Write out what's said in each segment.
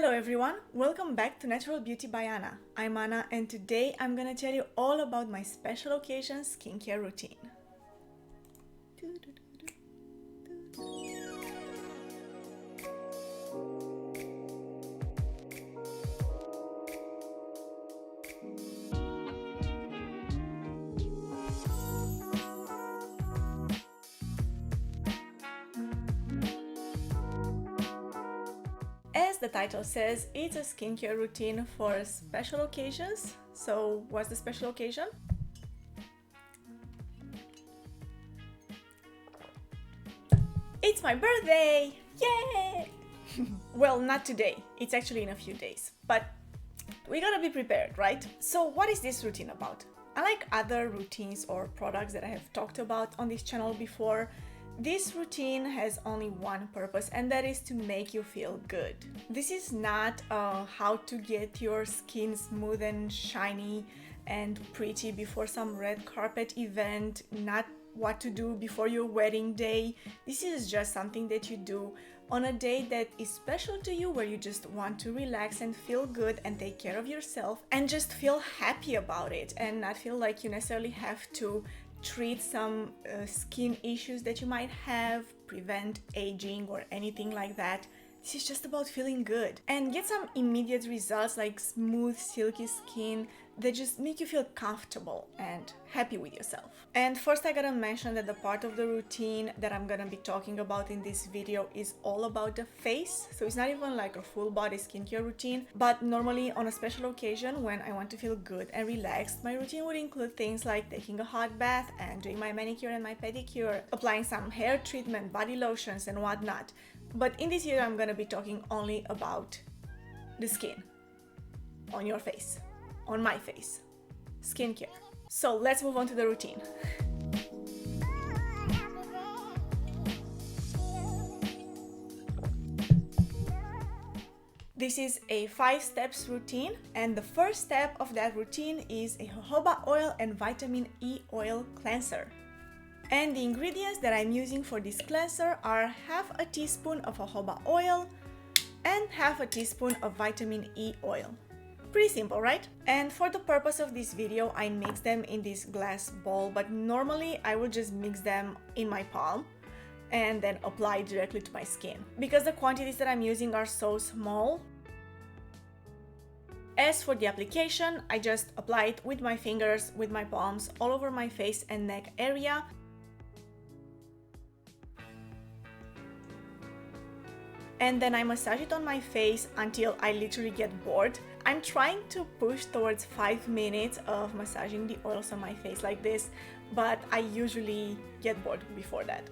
Hello everyone, welcome back to Natural Beauty by Anna. I'm Anna and today I'm gonna tell you all about my special occasion skincare routine. As the title says, it's a skincare routine for special occasions. So what's the special occasion? It's my birthday! Yay! Well, not today. It's actually in a few days, but we gotta be prepared, right? So what is this routine about? Unlike other routines or products that I have talked about on this channel before, this routine has only one purpose, and that is to make you feel good. This is not how to get your skin smooth and shiny and pretty before some red carpet event, not what to do before your wedding day. This is just something that you do on a day that is special to you, where you just want to relax and feel good and take care of yourself and just feel happy about it and not feel like you necessarily have to treat some skin issues that you might have, prevent aging or anything like that. This is just about feeling good and get some immediate results like smooth, silky skin that just make you feel comfortable and happy with yourself. And first I gotta mention that the part of the routine that I'm gonna be talking about in this video is all about the face. So it's not even like a full body skincare routine, but normally on a special occasion when I want to feel good and relaxed, my routine would include things like taking a hot bath and doing my manicure and my pedicure, applying some hair treatment, body lotions and whatnot. But in this video I'm gonna be talking only about the skin on your face, on my face, skincare. So let's move on to the routine. This is a 5 steps routine, and the first step of that routine is a jojoba oil and vitamin E oil cleanser. And the ingredients that I'm using for this cleanser are half a teaspoon of jojoba oil and half a teaspoon of vitamin E oil. Pretty simple, right? And for the purpose of this video, I mix them in this glass bowl, but normally I will just mix them in my palm and then apply directly to my skin. Because the quantities that I'm using are so small. As for the application, I just apply it with my fingers, with my palms, all over my face and neck area. And then I massage it on my face until I literally get bored. I'm trying to push towards 5 minutes of massaging the oils on my face like this, but I usually get bored before that.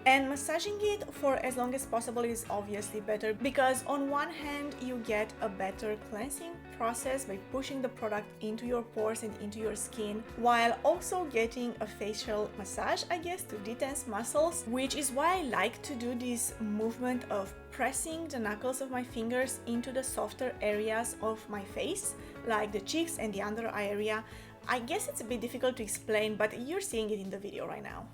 And massaging it for as long as possible is obviously better, because on one hand you get a better cleansing process by pushing the product into your pores and into your skin, while also getting a facial massage, I guess, to detense muscles, which is why I like to do this movement of pressing the knuckles of my fingers into the softer areas of my face, like the cheeks and the under eye area. I guess it's a bit difficult to explain, but you're seeing it in the video right now.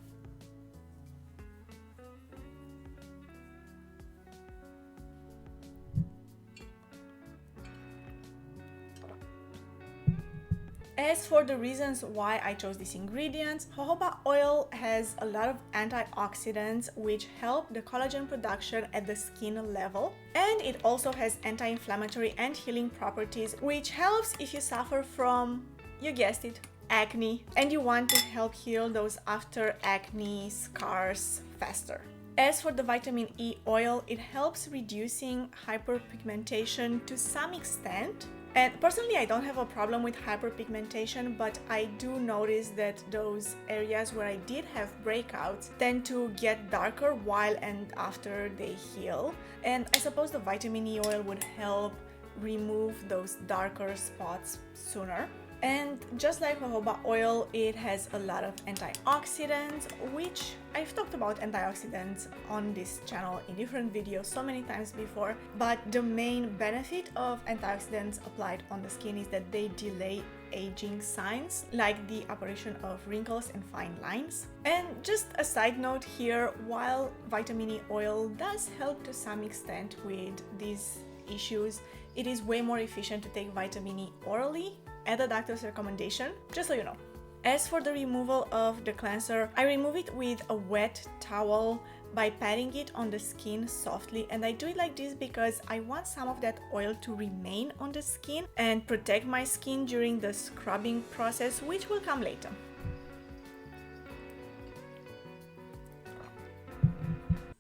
As for the reasons why I chose these ingredients, jojoba oil has a lot of antioxidants which help the collagen production at the skin level, and it also has anti-inflammatory and healing properties, which helps if you suffer from, you guessed it, acne, and you want to help heal those after acne scars faster. As for the vitamin E oil, it helps reducing hyperpigmentation to some extent. And personally, I don't have a problem with hyperpigmentation, but I do notice that those areas where I did have breakouts tend to get darker while and after they heal. And I suppose the vitamin E oil would help remove those darker spots sooner. And just like jojoba oil, it has a lot of antioxidants, which I've talked about antioxidants on this channel in different videos so many times before. But the main benefit of antioxidants applied on the skin is that they delay aging signs like the apparition of wrinkles and fine lines. And just a side note here, while vitamin E oil does help to some extent with these issues, it is way more efficient to take vitamin E orally at the doctor's recommendation, just so you know. As for the removal of the cleanser, I remove it with a wet towel by patting it on the skin softly, and I do it like this because I want some of that oil to remain on the skin and protect my skin during the scrubbing process, which will come later.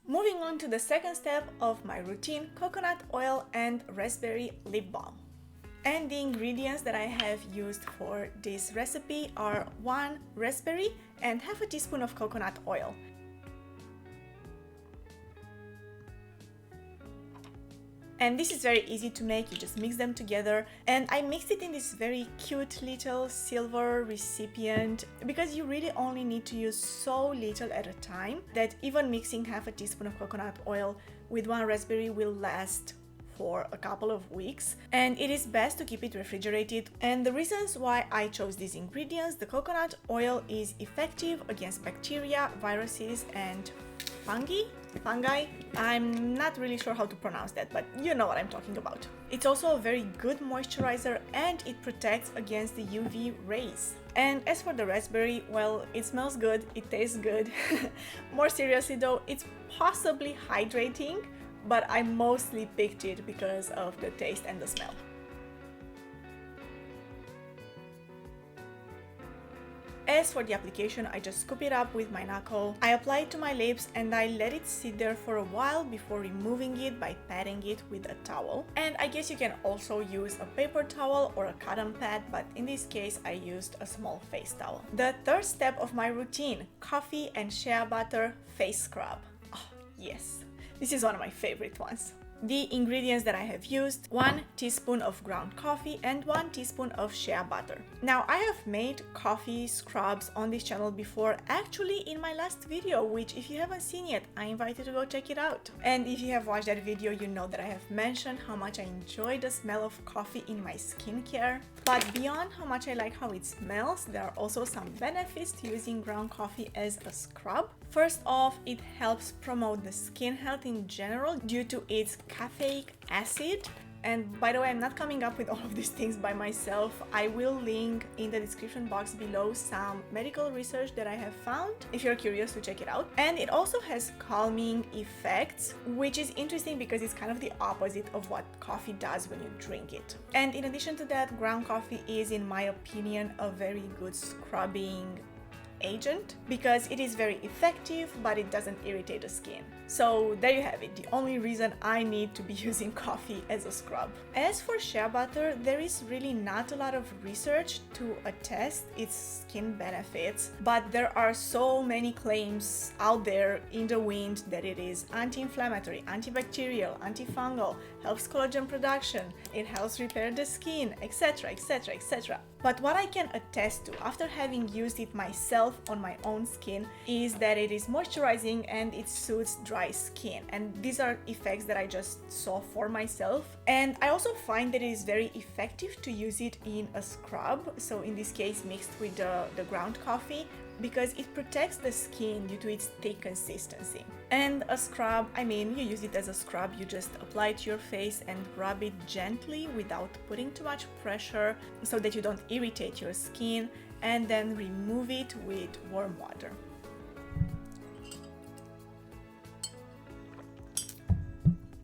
Moving on to the second step of my routine, coconut oil and raspberry lip balm. And the ingredients that I have used for this recipe are 1 raspberry and half a teaspoon of coconut oil. And this is very easy to make, you just mix them together. And I mixed it in this very cute little silver recipient because you really only need to use so little at a time that even mixing half a teaspoon of coconut oil with 1 raspberry will last for a couple of weeks, and it is best to keep it refrigerated. And the reasons why I chose these ingredients: the coconut oil is effective against bacteria, viruses, and fungi. I'm not really sure how to pronounce that, but you know what I'm talking about. It's also a very good moisturizer and it protects against the UV rays. And as for the raspberry, well, it smells good, it tastes good. More seriously though, it's possibly hydrating, but I mostly picked it because of the taste and the smell. As for the application, I just scoop it up with my knuckle, I apply it to my lips and I let it sit there for a while before removing it by patting it with a towel. And I guess you can also use a paper towel or a cotton pad, but in this case I used a small face towel. The third step of my routine, coffee and shea butter face scrub. Oh, yes, this is one of my favorite ones. The ingredients that I have used: 1 teaspoon of ground coffee and 1 teaspoon of shea butter. Now, I have made coffee scrubs on this channel before, actually in my last video, which if you haven't seen yet, I invite you to go check it out. And if you have watched that video, you know that I have mentioned how much I enjoy the smell of coffee in my skincare. But beyond how much I like how it smells, there are also some benefits to using ground coffee as a scrub. First off, it helps promote the skin health in general due to its caffeic acid. And by the way, I'm not coming up with all of these things by myself. I will link in the description box below some medical research that I have found if you're curious to check it out. And it also has calming effects, which is interesting because it's kind of the opposite of what coffee does when you drink it. And in addition to that, ground coffee is, in my opinion, a very good scrubbing agent because it is very effective, but it doesn't irritate the skin. So there you have it, the only reason I need to be using coffee as a scrub. As for shea butter, there is really not a lot of research to attest its skin benefits, but there are so many claims out there in the wind that it is anti-inflammatory, antibacterial, antifungal, helps collagen production, it helps repair the skin, etc, etc, etc. But what I can attest to after having used it myself on my own skin is that it is moisturizing and it soothes dry skin. And these are effects that I just saw for myself. And I also find that it is very effective to use it in a scrub. So in this case, mixed with the ground coffee, because it protects the skin due to its thick consistency. And a scrub, I mean, you use it as a scrub, you just apply it to your face and rub it gently without putting too much pressure so that you don't irritate your skin, and then remove it with warm water.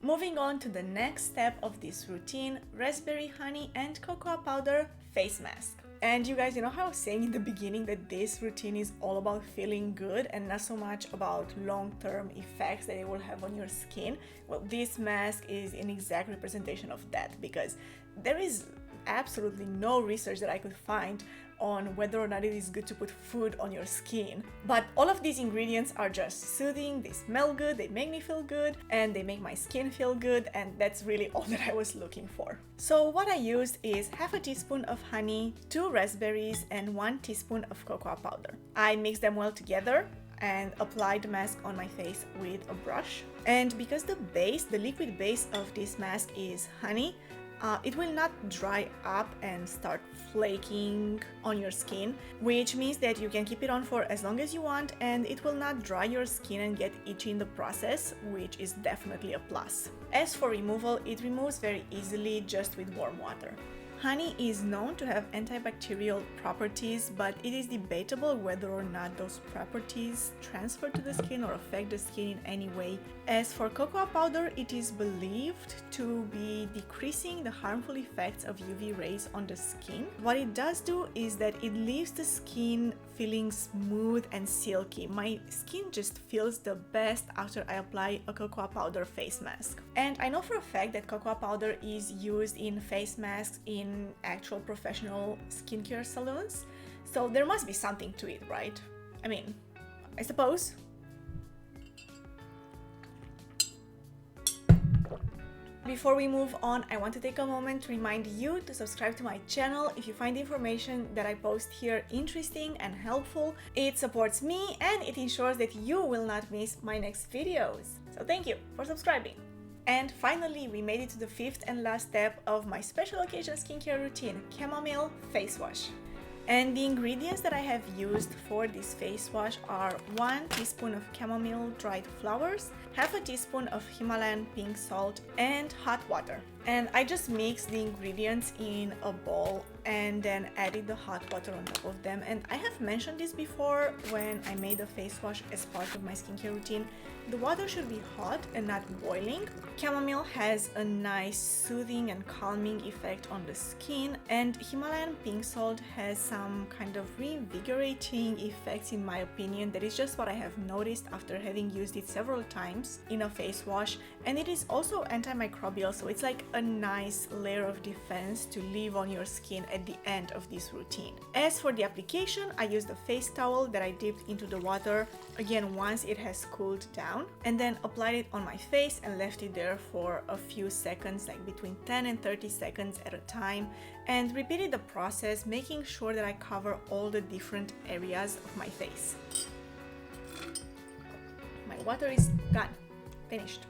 Moving on to the next step of this routine, raspberry honey and cocoa powder face mask. And you guys, you know how I was saying in the beginning that this routine is all about feeling good and not so much about long-term effects that it will have on your skin? Well, this mask is an exact representation of that, because there is absolutely no research that I could find on whether or not it is good to put food on your skin. But all of these ingredients are just soothing, they smell good, they make me feel good, and they make my skin feel good, and that's really all that I was looking for. So what I used is half a teaspoon of honey, 2 raspberries, and 1 teaspoon of cocoa powder. I mixed them well together and applied the mask on my face with a brush. And because the liquid base of this mask is honey, it will not dry up and start flaking on your skin, which means that you can keep it on for as long as you want and it will not dry your skin and get itchy in the process, which is definitely a plus. As for removal, it removes very easily just with warm water. Honey is known to have antibacterial properties, but it is debatable whether or not those properties transfer to the skin or affect the skin in any way. As for cocoa powder, it is believed to be decreasing the harmful effects of UV rays on the skin. What it does do is that it leaves the skin feeling smooth and silky. My skin just feels the best after I apply a cocoa powder face mask. And I know for a fact that cocoa powder is used in face masks in actual professional skincare salons, so there must be something to it, right? I mean, I suppose. Before we move on, I want to take a moment to remind you to subscribe to my channel if you find the information that I post here interesting and helpful. It supports me and it ensures that you will not miss my next videos. So thank you for subscribing. And finally, we made it to the fifth and last step of my special occasion skincare routine, chamomile face wash. And the ingredients that I have used for this face wash are 1 teaspoon of chamomile dried flowers, half a teaspoon of Himalayan pink salt, and hot water. And I just mixed the ingredients in a bowl and then added the hot water on top of them. And I have mentioned this before when I made a face wash as part of my skincare routine. The water should be hot and not boiling. Chamomile has a nice soothing and calming effect on the skin, and Himalayan pink salt has some kind of reinvigorating effects in my opinion. That is just what I have noticed after having used it several times in a face wash, and it is also antimicrobial, so it's like a nice layer of defense to leave on your skin at the end of this routine. As for the application, I used a face towel that I dipped into the water again once it has cooled down, and then applied it on my face and left it there for a few seconds, like between 10 and 30 seconds at a time, and repeated the process, making sure that I cover all the different areas of my face. My water is gone, finished.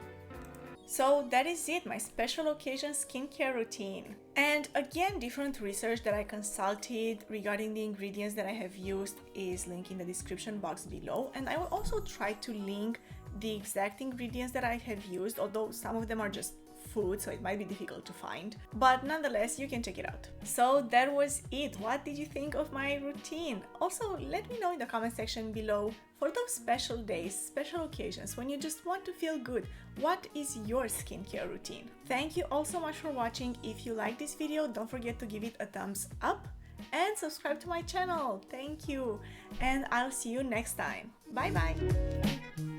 So that is it, my special occasion skincare routine. And again, different research that I consulted regarding the ingredients that I have used is linked in the description box below, and I will also try to link the exact ingredients that I have used, although some of them are just food, so it might be difficult to find, but nonetheless you can check it out. So that was it. What did you think of my routine? Also, let me know in the comment section below, for those special days, special occasions, when you just want to feel good, what is your skincare routine? Thank you all so much for watching. If you like this video, don't forget to give it a thumbs up and subscribe to my channel. Thank you, and I'll see you next time. Bye bye.